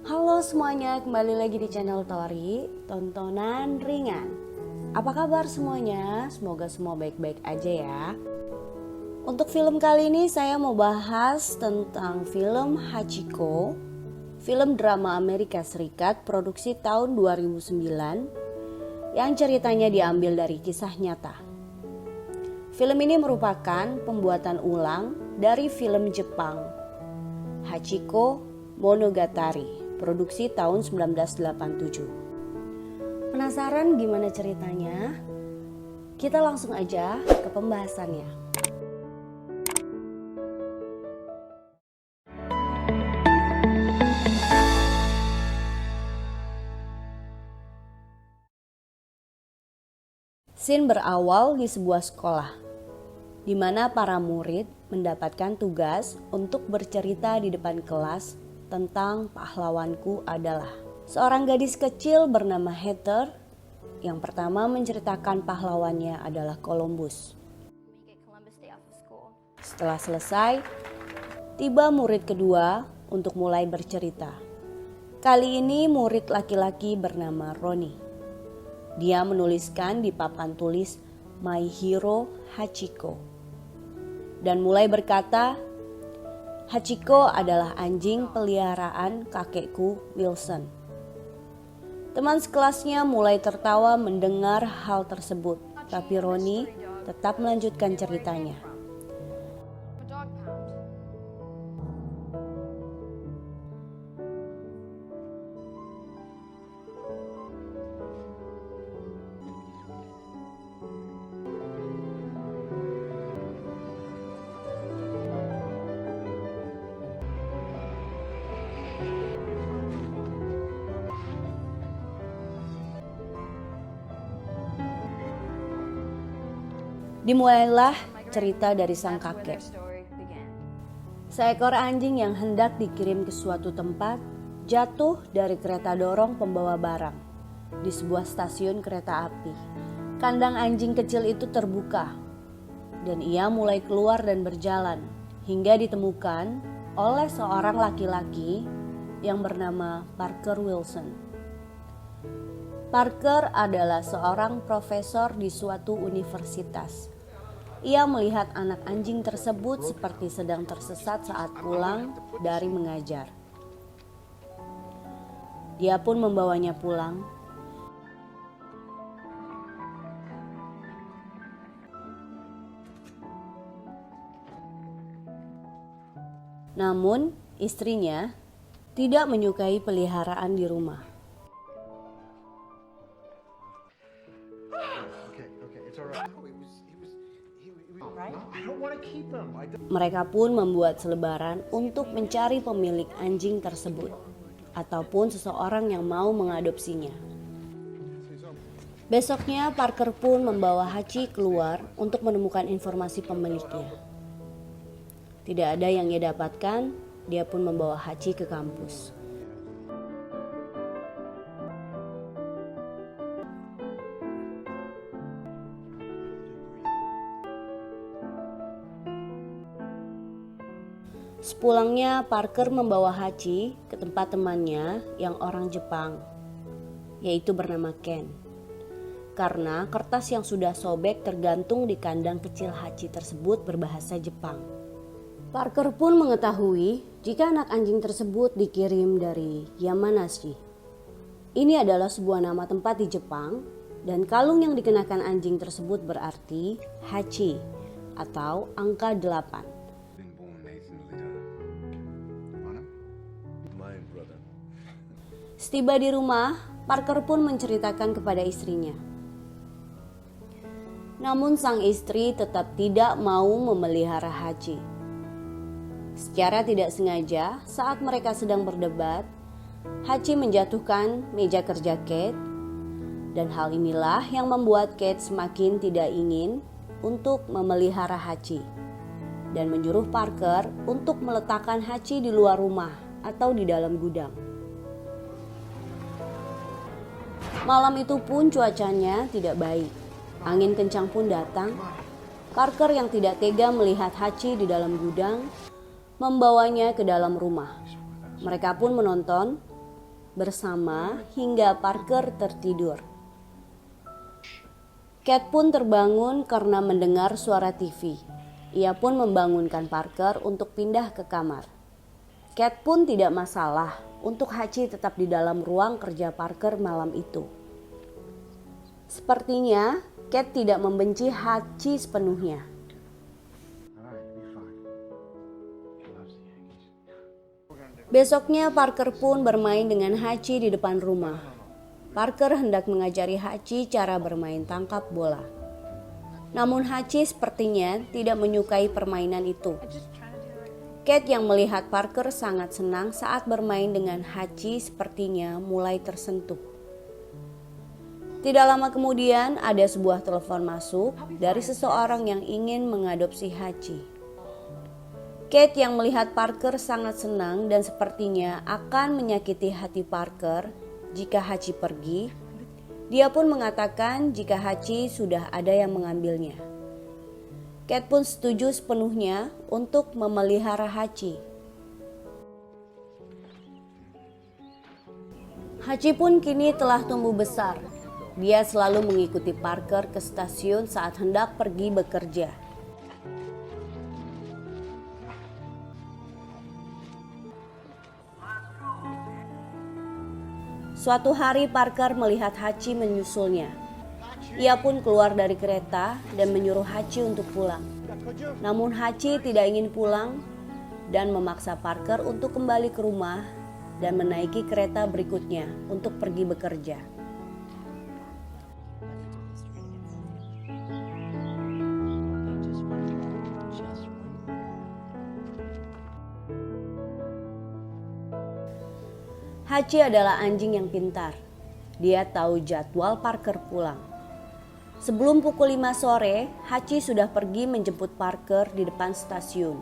Halo semuanya, kembali lagi di channel Tori, tontonan ringan. Apa kabar semuanya? Semoga semua baik-baik aja ya. Untuk film kali ini saya mau bahas tentang film Hachiko, film drama Amerika Serikat produksi tahun 2009 yang ceritanya diambil dari kisah nyata. Film ini merupakan pembuatan ulang dari film Jepang Hachiko Monogatari produksi tahun 1987. Penasaran gimana ceritanya? Kita langsung aja ke pembahasannya. Scene berawal di sebuah sekolah, di mana para murid mendapatkan tugas untuk bercerita di depan kelas tentang pahlawanku adalah seorang gadis kecil bernama Heather yang pertama menceritakan pahlawannya adalah Columbus. Setelah selesai, tiba murid kedua untuk mulai bercerita. Kali ini murid laki-laki bernama Ronnie. Dia menuliskan di papan tulis My Hero Hachiko dan mulai berkata, Hachiko adalah anjing peliharaan kakekku Wilson. Teman sekelasnya mulai tertawa mendengar hal tersebut, tapi Ronnie tetap melanjutkan ceritanya. Dimulailah cerita dari sang kakek. Seekor anjing yang hendak dikirim ke suatu tempat jatuh dari kereta dorong pembawa barang di sebuah stasiun kereta api. Kandang anjing kecil itu terbuka dan ia mulai keluar dan berjalan hingga ditemukan oleh seorang laki-laki yang bernama Parker Wilson. Parker adalah seorang profesor di suatu universitas. Ia melihat anak anjing tersebut seperti sedang tersesat saat pulang dari mengajar. Dia pun membawanya pulang. Namun, istrinya tidak menyukai peliharaan di rumah. Mereka pun membuat selebaran untuk mencari pemilik anjing tersebut ataupun seseorang yang mau mengadopsinya. Besoknya Parker pun membawa Hachi keluar untuk menemukan informasi pemiliknya. Tidak ada yang ia dapatkan, dia pun membawa Hachi ke kampus. Sepulangnya Parker membawa Hachi ke tempat temannya yang orang Jepang, yaitu bernama Ken. Karena kertas yang sudah sobek tergantung di kandang kecil Hachi tersebut berbahasa Jepang. Parker pun mengetahui jika anak anjing tersebut dikirim dari Yamanashi. Ini adalah sebuah nama tempat di Jepang dan kalung yang dikenakan anjing tersebut berarti Hachi atau angka 8. Setiba di rumah, Parker pun menceritakan kepada istrinya. Namun sang istri tetap tidak mau memelihara Hachi. Secara tidak sengaja, saat mereka sedang berdebat, Hachi menjatuhkan meja kerja Kate, dan hal inilah yang membuat Kate semakin tidak ingin untuk memelihara Hachi, dan menyuruh Parker untuk meletakkan Hachi di luar rumah atau di dalam gudang. Malam itu pun cuacanya tidak baik. Angin kencang pun datang. Parker yang tidak tega melihat Hachi di dalam gudang membawanya ke dalam rumah. Mereka pun menonton bersama hingga Parker tertidur. Cat pun terbangun karena mendengar suara TV. Ia pun membangunkan Parker untuk pindah ke kamar. Cat pun tidak masalah untuk Hachi tetap di dalam ruang kerja Parker malam itu. Sepertinya Cat tidak membenci Hachi sepenuhnya. Besoknya Parker pun bermain dengan Hachi di depan rumah. Parker hendak mengajari Hachi cara bermain tangkap bola. Namun Hachi sepertinya tidak menyukai permainan itu. Cat yang melihat Parker sangat senang saat bermain dengan Hachi sepertinya mulai tersentuh. Tidak lama kemudian ada sebuah telepon masuk dari seseorang yang ingin mengadopsi Hachi. Cat yang melihat Parker sangat senang dan sepertinya akan menyakiti hati Parker jika Hachi pergi. Dia pun mengatakan jika Hachi sudah ada yang mengambilnya. Cat pun setuju sepenuhnya untuk memelihara Hachi. Hachi pun kini telah tumbuh besar. Dia selalu mengikuti Parker ke stasiun saat hendak pergi bekerja. Suatu hari Parker melihat Hachi menyusulnya. Ia pun keluar dari kereta dan menyuruh Hachi untuk pulang. Namun Hachi tidak ingin pulang dan memaksa Parker untuk kembali ke rumah dan menaiki kereta berikutnya untuk pergi bekerja. Hachi adalah anjing yang pintar. Dia tahu jadwal Parker pulang. Sebelum pukul 5 sore, Hachi sudah pergi menjemput Parker di depan stasiun.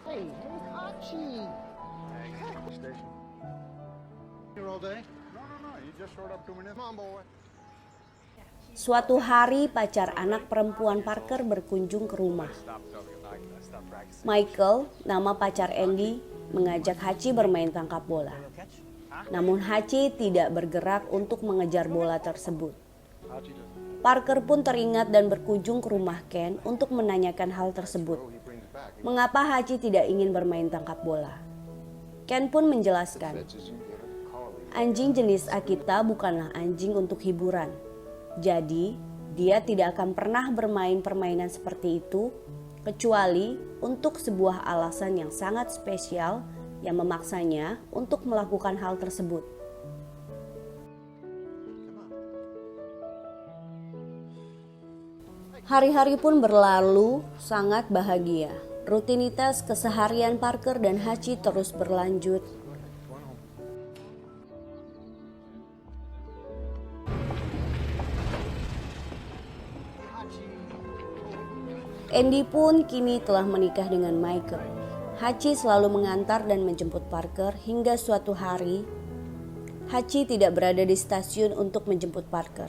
Hey, where's Hachi? Station. Here all day? No. You just showed up 2 minutes. Come on, boy. Suatu hari pacar anak perempuan Parker berkunjung ke rumah. Michael, nama pacar Andy, mengajak Hachi bermain tangkap bola. Namun Hachi tidak bergerak untuk mengejar bola tersebut. Parker pun teringat dan berkunjung ke rumah Ken untuk menanyakan hal tersebut. Mengapa Hachi tidak ingin bermain tangkap bola? Ken pun menjelaskan, anjing jenis Akita bukanlah anjing untuk hiburan. Jadi, dia tidak akan pernah bermain permainan seperti itu, kecuali untuk sebuah alasan yang sangat spesial yang memaksanya untuk melakukan hal tersebut. Hari-hari pun berlalu sangat bahagia. Rutinitas keseharian Parker dan Hachi terus berlanjut. Andy pun kini telah menikah dengan Michael. Hachi selalu mengantar dan menjemput Parker hingga suatu hari Hachi tidak berada di stasiun untuk menjemput Parker.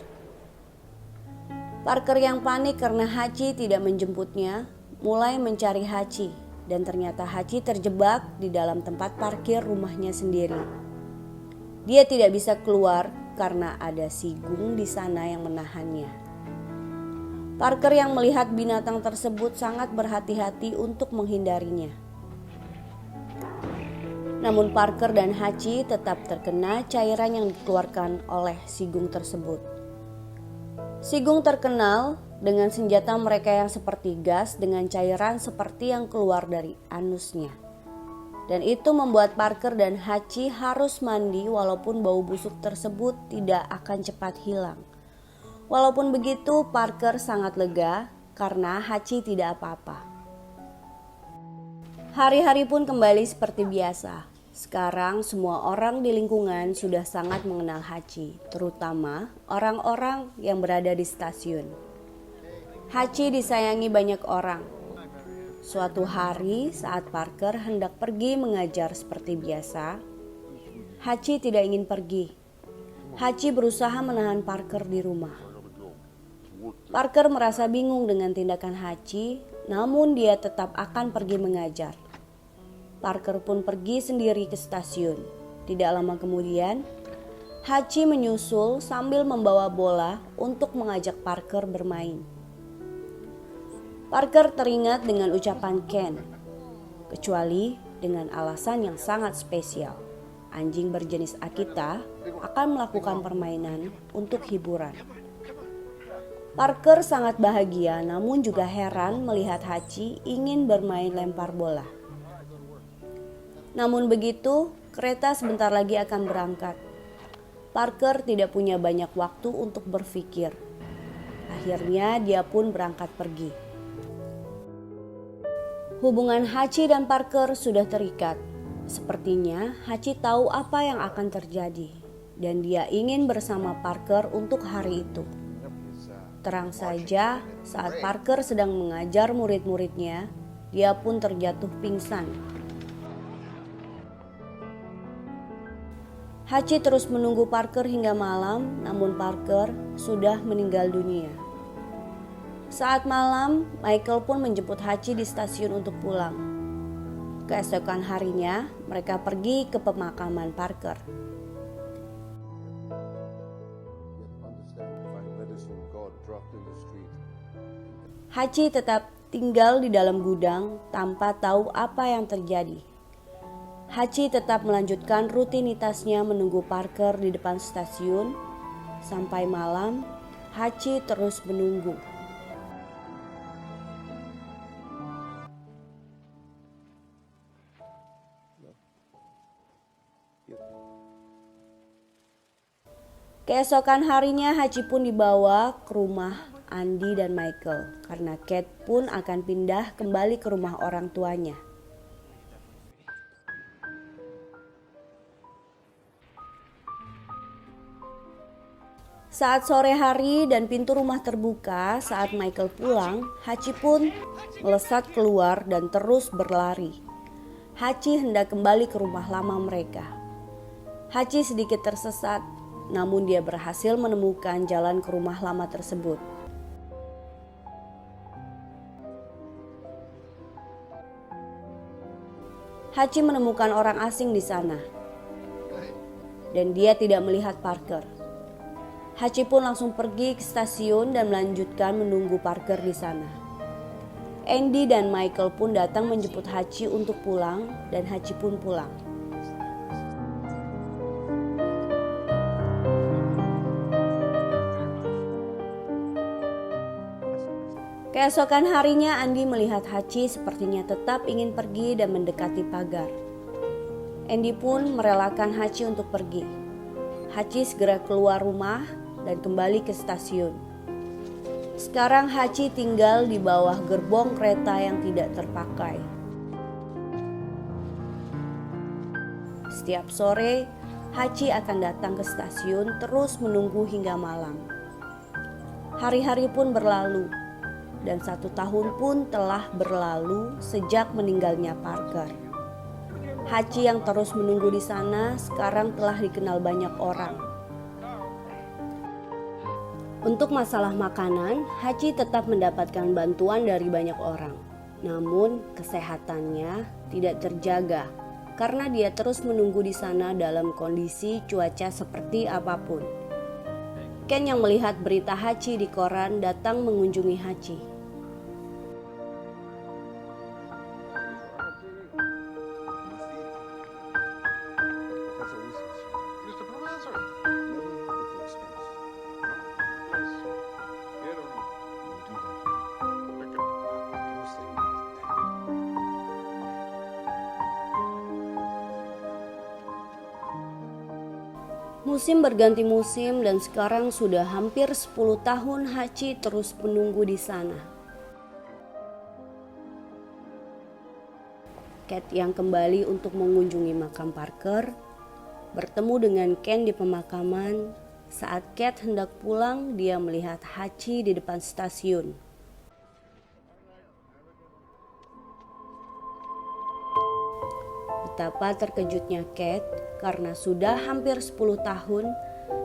Parker yang panik karena Hachi tidak menjemputnya mulai mencari Hachi dan ternyata Hachi terjebak di dalam tempat parkir rumahnya sendiri. Dia tidak bisa keluar karena ada Sigung di sana yang menahannya. Parker yang melihat binatang tersebut sangat berhati-hati untuk menghindarinya. Namun Parker dan Hachi tetap terkena cairan yang dikeluarkan oleh Sigung tersebut. Sigung terkenal dengan senjata mereka yang seperti gas dengan cairan seperti yang keluar dari anusnya. Dan itu membuat Parker dan Hachi harus mandi walaupun bau busuk tersebut tidak akan cepat hilang. Walaupun begitu, Parker sangat lega karena Hachi tidak apa-apa. Hari-hari pun kembali seperti biasa. Sekarang semua orang di lingkungan sudah sangat mengenal Hachi, terutama orang-orang yang berada di stasiun. Hachi disayangi banyak orang. Suatu hari saat Parker hendak pergi mengajar seperti biasa, Hachi tidak ingin pergi. Hachi berusaha menahan Parker di rumah. Parker merasa bingung dengan tindakan Hachi, namun dia tetap akan pergi mengajar. Parker pun pergi sendiri ke stasiun. Tidak lama kemudian, Hachi menyusul sambil membawa bola untuk mengajak Parker bermain. Parker teringat dengan ucapan Ken, kecuali dengan alasan yang sangat spesial. Anjing berjenis Akita akan melakukan permainan untuk hiburan. Parker sangat bahagia namun juga heran melihat Hachi ingin bermain lempar bola. Namun begitu, kereta sebentar lagi akan berangkat. Parker tidak punya banyak waktu untuk berpikir. Akhirnya dia pun berangkat pergi. Hubungan Hachi dan Parker sudah terikat. Sepertinya Hachi tahu apa yang akan terjadi dan dia ingin bersama Parker untuk hari itu. Terang saja, saat Parker sedang mengajar murid-muridnya, dia pun terjatuh pingsan. Hachi terus menunggu Parker hingga malam, namun Parker sudah meninggal dunia. Saat malam, Michael pun menjemput Hachi di stasiun untuk pulang. Keesokan harinya, mereka pergi ke pemakaman Parker. Hachi tetap tinggal di dalam gudang tanpa tahu apa yang terjadi. Hachi tetap melanjutkan rutinitasnya menunggu Parker di depan stasiun. Sampai malam, Hachi terus menunggu. Keesokan harinya Hachi pun dibawa ke rumah Andy dan Michael karena Kate pun akan pindah kembali ke rumah orang tuanya. Saat sore hari dan pintu rumah terbuka saat Michael pulang, Hachi pun melesat keluar dan terus berlari. Hachi hendak kembali ke rumah lama mereka. Hachi sedikit tersesat, namun dia berhasil menemukan jalan ke rumah lama tersebut. Hachi menemukan orang asing di sana, dan dia tidak melihat Parker. Hachi pun langsung pergi ke stasiun dan melanjutkan menunggu Parker di sana. Andy dan Michael pun datang menjemput Hachi untuk pulang dan Hachi pun pulang. Keesokan harinya Andy melihat Hachi sepertinya tetap ingin pergi dan mendekati pagar. Andy pun merelakan Hachi untuk pergi. Hachi segera keluar rumah dan kembali ke stasiun. Sekarang Hachi tinggal di bawah gerbong kereta yang tidak terpakai. Setiap sore, Hachi akan datang ke stasiun terus menunggu hingga malam. Hari-hari pun berlalu, dan 1 tahun pun telah berlalu sejak meninggalnya Parker. Hachi yang terus menunggu di sana sekarang telah dikenal banyak orang. Untuk masalah makanan, Hachi tetap mendapatkan bantuan dari banyak orang. Namun kesehatannya tidak terjaga karena dia terus menunggu di sana dalam kondisi cuaca seperti apapun. Ken yang melihat berita Hachi di koran datang mengunjungi Hachi. Mr. Professor. Musim berganti musim dan sekarang sudah hampir 10 tahun Hachi terus menunggu di sana. Kate yang kembali untuk mengunjungi makam Parker bertemu dengan Ken di pemakaman. Saat Kate hendak pulang, dia melihat Hachi di depan stasiun. Betapa terkejutnya Kate karena sudah hampir 10 tahun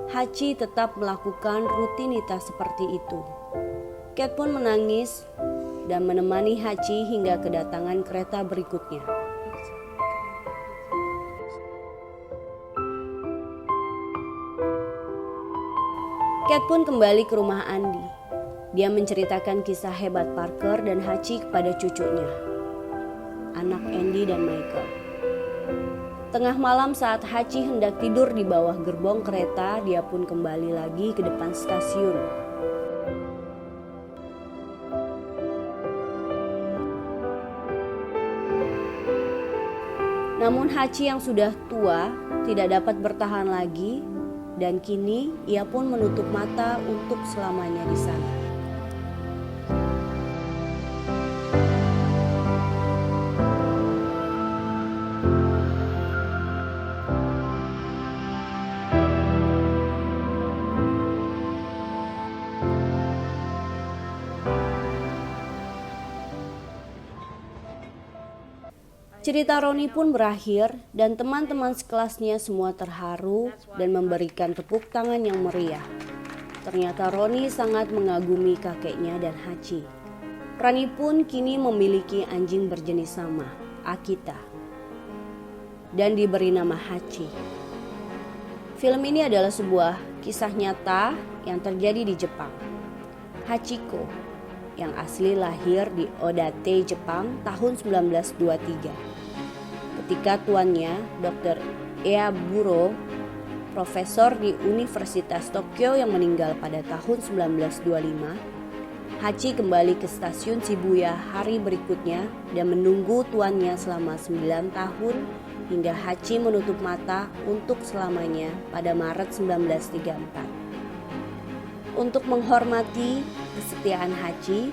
Hachi tetap melakukan rutinitas seperti itu. Cat pun menangis dan menemani Hachi hingga kedatangan kereta berikutnya. Cat pun kembali ke rumah Andy. Dia menceritakan kisah hebat Parker dan Hachi kepada cucunya, anak Andy dan Michael. Tengah malam saat Hachi hendak tidur di bawah gerbong kereta, dia pun kembali lagi ke depan stasiun. Namun Hachi yang sudah tua tidak dapat bertahan lagi dan kini ia pun menutup mata untuk selamanya di sana. Cerita Roni pun berakhir dan teman-teman sekelasnya semua terharu dan memberikan tepuk tangan yang meriah. Ternyata Roni sangat mengagumi kakeknya dan Hachi. Rani pun kini memiliki anjing berjenis sama, Akita, dan diberi nama Hachi. Film ini adalah sebuah kisah nyata yang terjadi di Jepang. Hachiko yang asli lahir di Odate, Jepang tahun 1923. Ketika tuannya, Dr. Eaburo, profesor di Universitas Tokyo yang meninggal pada tahun 1925, Hachi kembali ke stasiun Shibuya hari berikutnya dan menunggu tuannya selama 9 tahun hingga Hachi menutup mata untuk selamanya pada Maret 1934. Untuk menghormati kesetiaan Hachi,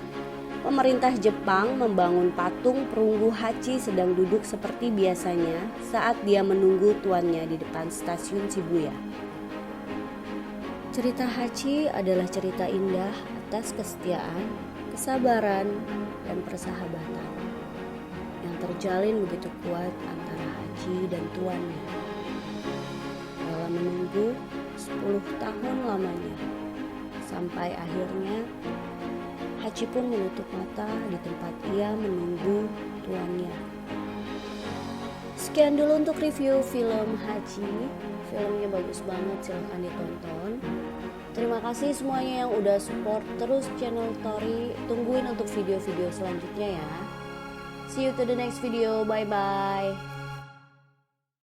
pemerintah Jepang membangun patung perunggu Hachi sedang duduk seperti biasanya saat dia menunggu tuannya di depan stasiun Shibuya. Cerita Hachi adalah cerita indah atas kesetiaan, kesabaran, dan persahabatan yang terjalin begitu kuat antara Hachi dan tuannya. Dalam menunggu 10 tahun lamanya, sampai akhirnya Hachi pun menutup mata di tempat ia menunggu tuannya. Sekian dulu untuk review film Hachi. Filmnya bagus banget, silahkan ditonton. Terima kasih semuanya yang udah support terus channel Tori. Tungguin untuk video-video selanjutnya ya. See you to the next video, bye bye.